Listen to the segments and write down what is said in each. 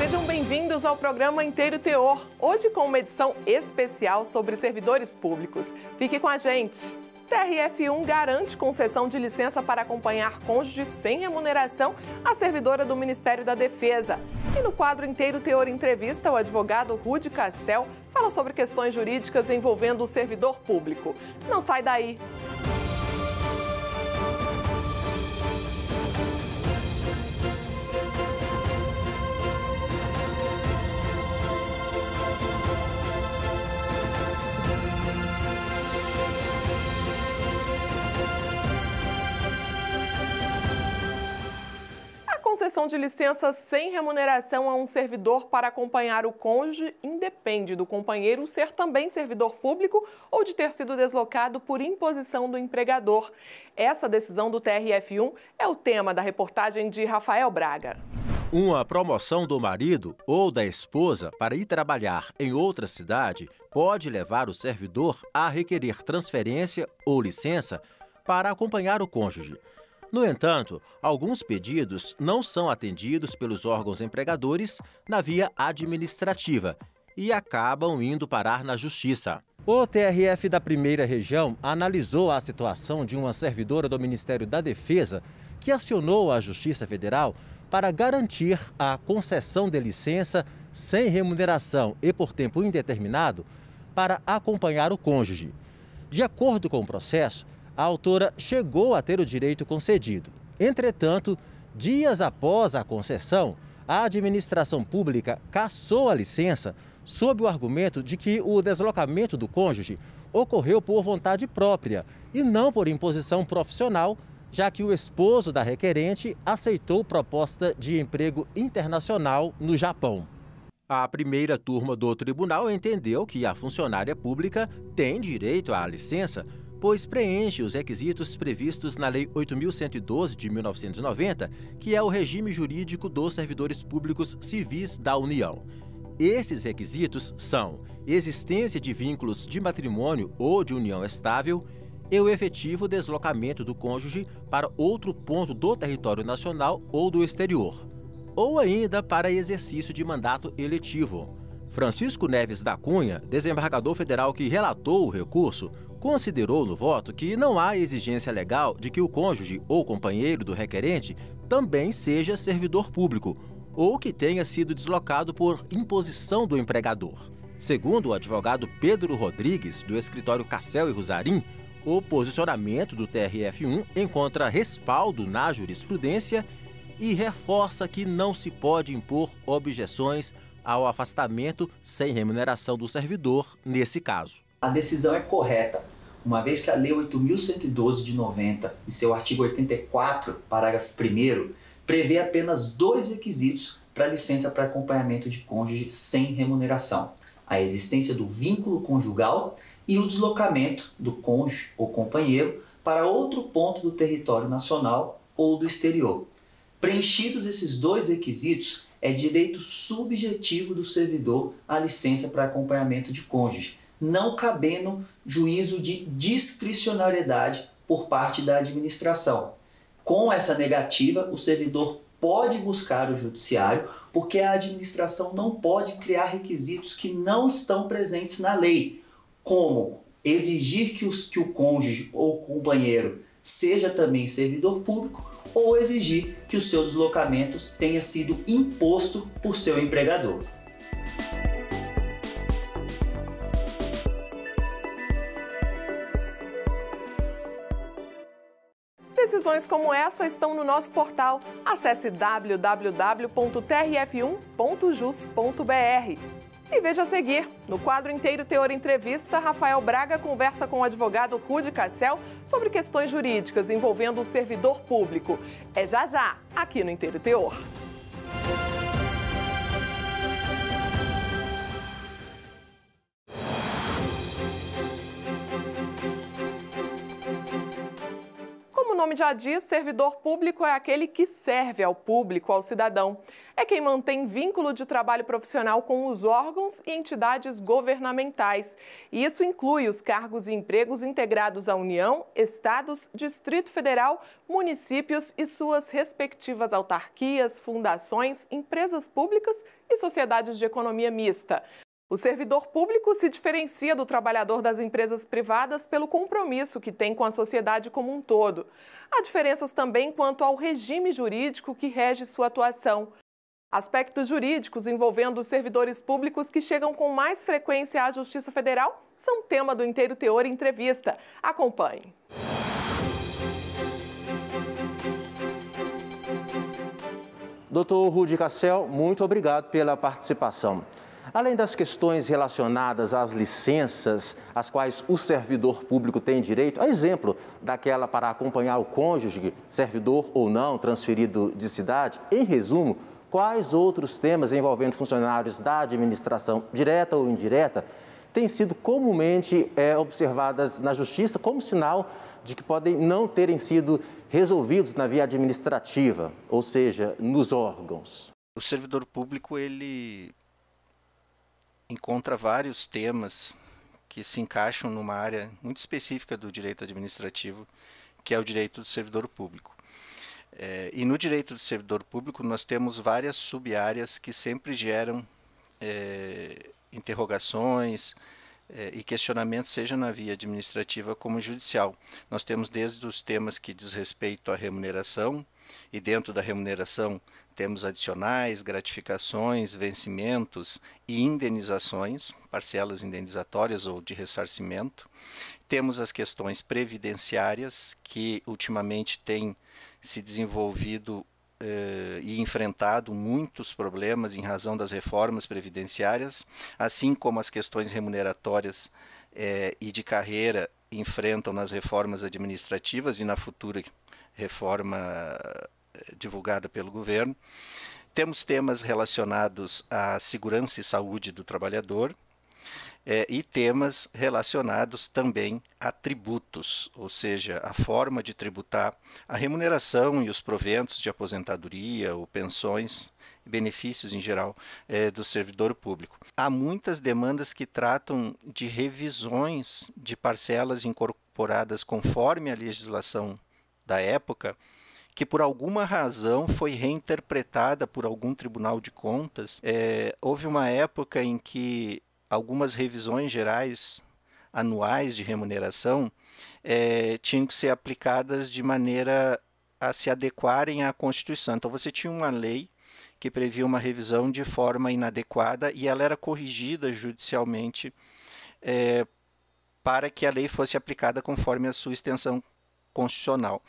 Sejam bem-vindos ao programa Inteiro Teor, hoje com uma edição especial sobre servidores públicos. Fique com a gente! TRF1 garante concessão de licença para acompanhar cônjuge sem remuneração à servidora do Ministério da Defesa. E no quadro Inteiro Teor Entrevista, o advogado Rudy Cassel fala sobre questões jurídicas envolvendo o servidor público. Não sai daí! Concessão de licença sem remuneração a um servidor para acompanhar o cônjuge independe do companheiro ser também servidor público ou de ter sido deslocado por imposição do empregador. Essa decisão do TRF1 é o tema da reportagem de Rafael Braga. Uma promoção do marido ou da esposa para ir trabalhar em outra cidade pode levar o servidor a requerer transferência ou licença para acompanhar o cônjuge. No entanto, alguns pedidos não são atendidos pelos órgãos empregadores na via administrativa e acabam indo parar na Justiça. O TRF da Primeira Região analisou a situação de uma servidora do Ministério da Defesa que acionou a Justiça Federal para garantir a concessão de licença sem remuneração e por tempo indeterminado para acompanhar o cônjuge. De acordo com o processo, a autora chegou a ter o direito concedido. Entretanto, dias após a concessão, a administração pública cassou a licença sob o argumento de que o deslocamento do cônjuge ocorreu por vontade própria e não por imposição profissional, já que o esposo da requerente aceitou proposta de emprego internacional no Japão. A primeira turma do tribunal entendeu que a funcionária pública tem direito à licença, pois preenche os requisitos previstos na Lei 8.112 de 1990, que é o regime jurídico dos servidores públicos civis da União. Esses requisitos são existência de vínculos de matrimônio ou de união estável e o efetivo deslocamento do cônjuge para outro ponto do território nacional ou do exterior, ou ainda para exercício de mandato eletivo. Francisco Neves da Cunha, desembargador federal que relatou o recurso, considerou no voto que não há exigência legal de que o cônjuge ou companheiro do requerente também seja servidor público ou que tenha sido deslocado por imposição do empregador. Segundo o advogado Pedro Rodrigues, do escritório Cassel e Rosarim, o posicionamento do TRF1 encontra respaldo na jurisprudência e reforça que não se pode impor objeções ao afastamento sem remuneração do servidor nesse caso. A decisão é correta, uma vez que a Lei 8.112 de 90, em seu artigo 84, parágrafo 1º, prevê apenas dois requisitos para licença para acompanhamento de cônjuge sem remuneração: a existência do vínculo conjugal e o deslocamento do cônjuge ou companheiro para outro ponto do território nacional ou do exterior. Preenchidos esses dois requisitos, é direito subjetivo do servidor a licença para acompanhamento de cônjuge, não cabendo juízo de discricionariedade por parte da administração. Com essa negativa, o servidor pode buscar o judiciário, porque a administração não pode criar requisitos que não estão presentes na lei, como exigir que o cônjuge ou companheiro seja também servidor público ou exigir que o seu deslocamento tenha sido imposto por seu empregador. Decisões como essa estão no nosso portal. Acesse www.trf1.jus.br. E veja a seguir, no quadro Inteiro Teor Entrevista, Rafael Braga conversa com o advogado Rudy Cassel sobre questões jurídicas envolvendo o servidor público. É já, aqui no Inteiro Teor. nome já diz, servidor público é aquele que serve ao público, ao cidadão. É quem mantém vínculo de trabalho profissional com os órgãos e entidades governamentais. E isso inclui os cargos e empregos integrados à União, estados, Distrito Federal, municípios e suas respectivas autarquias, fundações, empresas públicas e sociedades de economia mista. O servidor público se diferencia do trabalhador das empresas privadas pelo compromisso que tem com a sociedade como um todo. Há diferenças também quanto ao regime jurídico que rege sua atuação. Aspectos jurídicos envolvendo os servidores públicos que chegam com mais frequência à Justiça Federal são tema do Inteiro Teor Entrevista. Acompanhe. Doutor Rudy Cassel, muito obrigado pela participação. Além das questões relacionadas às licenças, às quais o servidor público tem direito, a exemplo daquela para acompanhar o cônjuge, servidor ou não, transferido de cidade, em resumo, quais outros temas envolvendo funcionários da administração, direta ou indireta, têm sido comumente observadas na Justiça como sinal de que podem não terem sido resolvidos na via administrativa, ou seja, nos órgãos? O servidor público, ele encontra vários temas que se encaixam numa área muito específica do direito administrativo, que é o direito do servidor público. E no direito do servidor público nós temos várias sub-áreas que sempre geram interrogações e questionamentos, seja na via administrativa como judicial. Nós temos desde os temas que diz respeito à remuneração, e dentro da remuneração temos adicionais, gratificações, vencimentos e indenizações, parcelas indenizatórias ou de ressarcimento. Temos as questões previdenciárias, que ultimamente têm se desenvolvido e enfrentado muitos problemas em razão das reformas previdenciárias, assim como as questões remuneratórias e de carreira enfrentam nas reformas administrativas e na futura reforma divulgada pelo governo. Temos temas relacionados à segurança e saúde do trabalhador e temas relacionados também a tributos, ou seja, a forma de tributar a remuneração e os proventos de aposentadoria ou pensões e benefícios em geral do servidor público. Há muitas demandas que tratam de revisões de parcelas incorporadas conforme a legislação da época, que por alguma razão foi reinterpretada por algum tribunal de contas. Houve uma época em que algumas revisões gerais anuais de remuneração tinham que ser aplicadas de maneira a se adequarem à Constituição. Então você tinha uma lei que previa uma revisão de forma inadequada e ela era corrigida judicialmente para que a lei fosse aplicada conforme a sua extensão constitucional.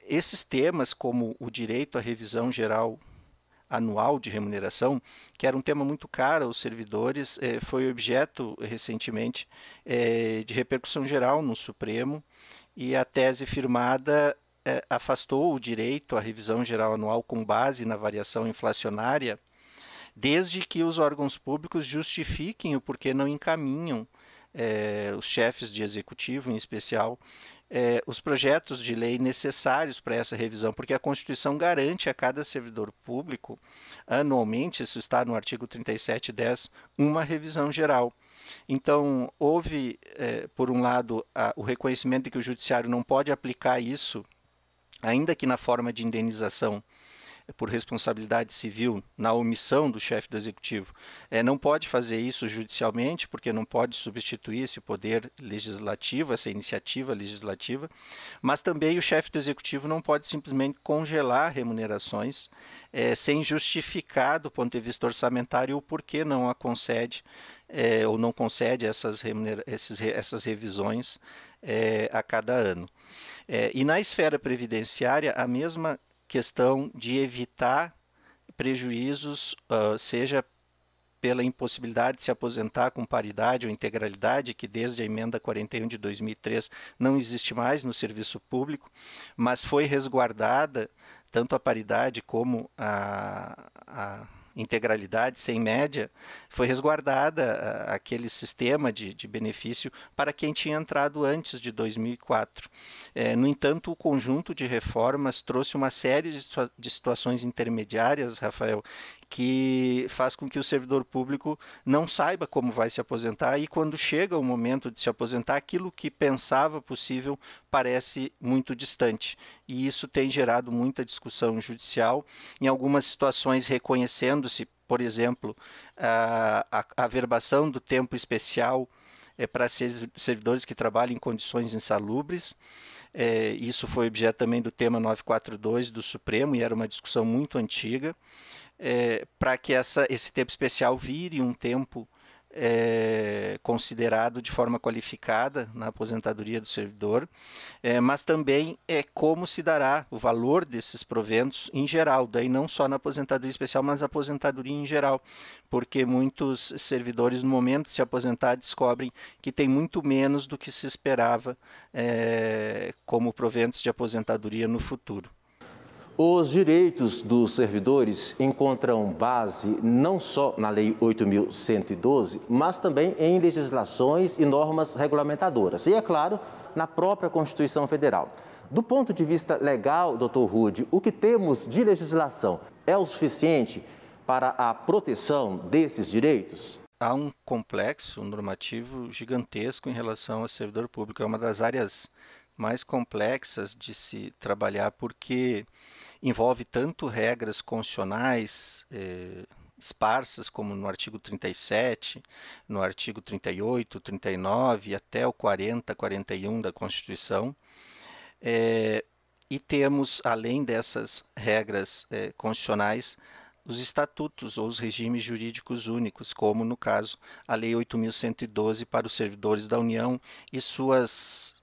Esses temas, como o direito à revisão geral anual de remuneração, que era um tema muito caro aos servidores, foi objeto recentemente de repercussão geral no Supremo, e a tese firmada afastou o direito à revisão geral anual com base na variação inflacionária, desde que os órgãos públicos justifiquem o porquê não encaminham os chefes de executivo, em especial, os projetos de lei necessários para essa revisão, porque a Constituição garante a cada servidor público, anualmente, isso está no artigo 3710, uma revisão geral. Então, houve, por um lado, o reconhecimento de que o Judiciário não pode aplicar isso, ainda que na forma de indenização por responsabilidade civil, na omissão do chefe do executivo, não pode fazer isso judicialmente, porque não pode substituir esse poder legislativo, essa iniciativa legislativa, mas também o chefe do executivo não pode simplesmente congelar remunerações sem justificar, do ponto de vista orçamentário, o porquê não a concede ou não concede essas revisões a cada ano. E na esfera previdenciária, a mesma questão de evitar prejuízos, seja pela impossibilidade de se aposentar com paridade ou integralidade, que desde a emenda 41 de 2003 não existe mais no serviço público, mas foi resguardada tanto a paridade como a integralidade, sem média, foi resguardada aquele sistema de benefício para quem tinha entrado antes de 2004. No entanto, o conjunto de reformas trouxe uma série de situações intermediárias, Rafael, que faz com que o servidor público não saiba como vai se aposentar e quando chega o momento de se aposentar, aquilo que pensava possível parece muito distante. E isso tem gerado muita discussão judicial, em algumas situações reconhecendo-se, por exemplo, a averbação do tempo especial para servidores que trabalham em condições insalubres. Isso foi objeto também do tema 942 do Supremo e era uma discussão muito antiga. Para que esse tempo especial vire um tempo considerado de forma qualificada na aposentadoria do servidor, mas também como se dará o valor desses proventos em geral, daí não só na aposentadoria especial, mas na aposentadoria em geral, porque muitos servidores no momento de se aposentar descobrem que tem muito menos do que se esperava como proventos de aposentadoria no futuro. Os direitos dos servidores encontram base não só na Lei 8.112, mas também em legislações e normas regulamentadoras. E, é claro, na própria Constituição Federal. Do ponto de vista legal, doutor Rude, o que temos de legislação é o suficiente para a proteção desses direitos? Há um complexo normativo gigantesco em relação ao servidor público. É uma das áreas mais complexas de se trabalhar porque envolve tanto regras constitucionais esparsas, como no artigo 37, no artigo 38, 39 até o 40, 41 da Constituição. E temos, além dessas regras constitucionais, os estatutos ou os regimes jurídicos únicos, como no caso a Lei 8.112 para os servidores da União e suas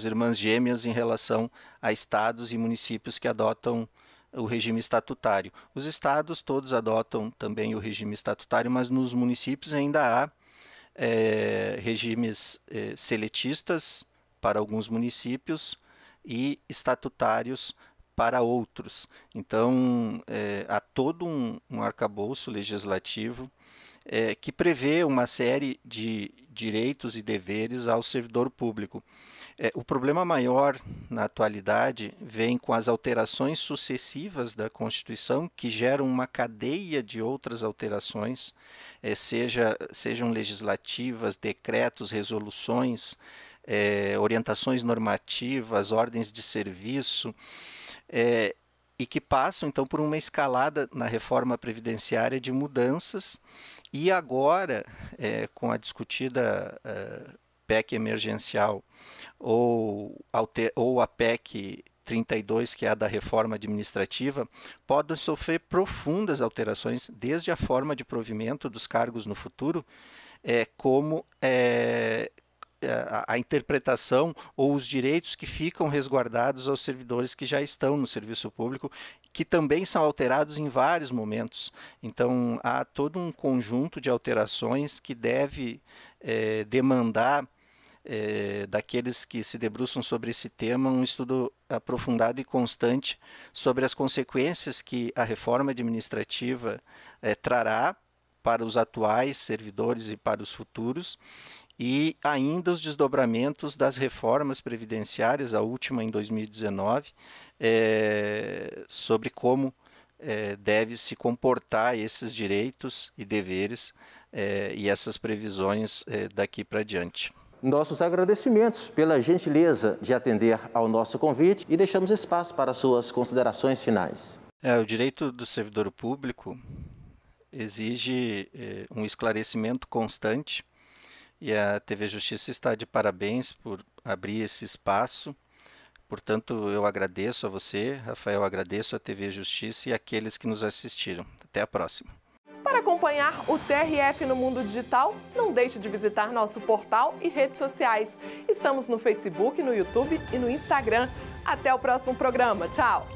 irmãs gêmeas em relação a estados e municípios que adotam o regime estatutário. Os estados todos adotam também o regime estatutário, mas nos municípios ainda há regimes seletistas para alguns municípios e estatutários para outros. Então, há todo um arcabouço legislativo que prevê uma série de direitos e deveres ao servidor público. O problema maior na atualidade vem com as alterações sucessivas da Constituição, que geram uma cadeia de outras alterações, sejam legislativas, decretos, resoluções, orientações normativas, ordens de serviço, e que passam então por uma escalada na reforma previdenciária de mudanças. E agora, com a discutida PEC emergencial ou a PEC 32, que é a da reforma administrativa, podem sofrer profundas alterações, desde a forma de provimento dos cargos no futuro, como a interpretação ou os direitos que ficam resguardados aos servidores que já estão no serviço público, que também são alterados em vários momentos. Então, há todo um conjunto de alterações que deve demandar daqueles que se debruçam sobre esse tema um estudo aprofundado e constante sobre as consequências que a reforma administrativa trará para os atuais servidores e para os futuros, e ainda os desdobramentos das reformas previdenciárias, a última em 2019, sobre como deve se comportar esses direitos e deveres e essas previsões daqui para diante. Nossos agradecimentos pela gentileza de atender ao nosso convite e deixamos espaço para suas considerações finais. O direito do servidor público exige um esclarecimento constante, e a TV Justiça está de parabéns por abrir esse espaço. Portanto, eu agradeço a você, Rafael, agradeço a TV Justiça e aqueles que nos assistiram. Até a próxima. Para acompanhar o TRF no mundo digital, não deixe de visitar nosso portal e redes sociais. Estamos no Facebook, no YouTube e no Instagram. Até o próximo programa. Tchau!